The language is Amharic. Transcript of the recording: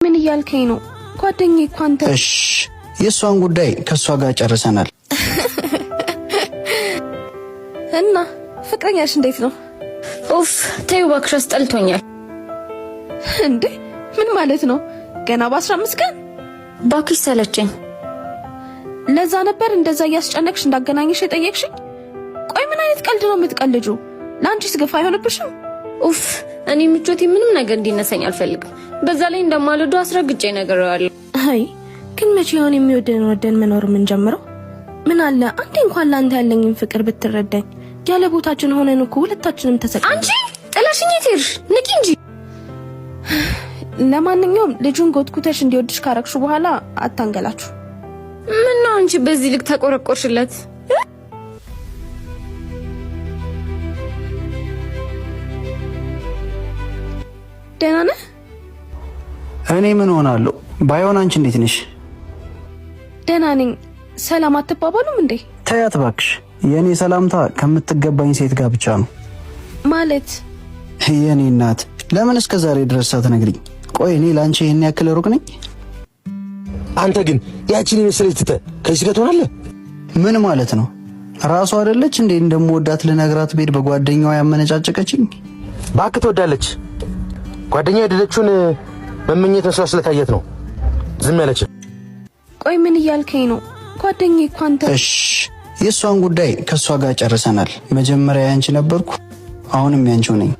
ምን እያልከኝ ነው? ጓደኛዬ እኮ አንተ። እሺ የሷን ጉዳይ ከሷ ጋር ጨርሰናል። እና ፍቅረኛሽ እንዴት ነው? ኡፍ ተይው እባክሽ አስጠልቶኛል። እንዴ ምን ማለት ነው? ገና በ15 ቀን እባክሽ ሰለቸኝ። ለዛ ነበር እንደዛ እያስጨነቅሽ እንዳገናኝሽ የጠየቅሽኝ? ቆይ ምን አይነት ቀልድ ነው የምትቀልጁ? ለአንቺስ ግፍ አይሆንብሽም? ኡፍ እኔ ምቾቴ ምንም ነገር እንዲነሳኝ አልፈልግም። በዛ ላይ እንደማልዶ አስረግጬ ነገርዋለሁ። አይ ግን መቼ ይሆን የሚወደን ወደን መኖር ምን ጀምረው? ምን አለ አንዴ እንኳን ላንተ ያለኝን ፍቅር ብትረዳኝ። ያለ ቦታችን ሆነን እኮ ሁለታችንም ተሰቀልን። አንቺ ጥላሽኝ ትሄድሽ ንቂ እንጂ። ለማንኛውም ልጁን ጎትኩተሽ እንዲወድሽ ካረክሹ በኋላ አታንገላችሁ። ምን ነው አንቺ በዚህ ልክ ተቆረቆርሽለት? ደህና ነህ? እኔ ምን ሆናለሁ? ባይሆን አንቺ እንዴት ነሽ? ደህና ነኝ። ሰላም አትባባሉም እንዴ? ተያት እባክሽ። የኔ ሰላምታ ከምትገባኝ ሴት ጋር ብቻ ነው። ማለት የኔ እናት ለምን እስከ ዛሬ ድረስ ሳትነግሪኝ? ቆይ እኔ ላንቺ ይሄን ያክል ሩቅ ነኝ? አንተ ግን ያቺን የመሰለች ትተህ ከዚህ ጋር ትሆናለህ? ምን ማለት ነው? ራሷ አይደለች እንዴ እንደምወዳት ልነግራት ቤት በጓደኛዋ ያመነጫጨቀችኝ? እባክህ ትወዳለች። ጓደኛዋ ያደረችውን መመኘት መስላ ስለታየት ነው ዝም ያለች። ቆይ ምን እያልከኝ ነው? ጓደኛዬ እኮ አንተ። እሺ የሷን ጉዳይ ከሷ ጋር ጨርሰናል። መጀመሪያ ያንቺ ነበርኩ፣ አሁንም ያንቺው ነኝ።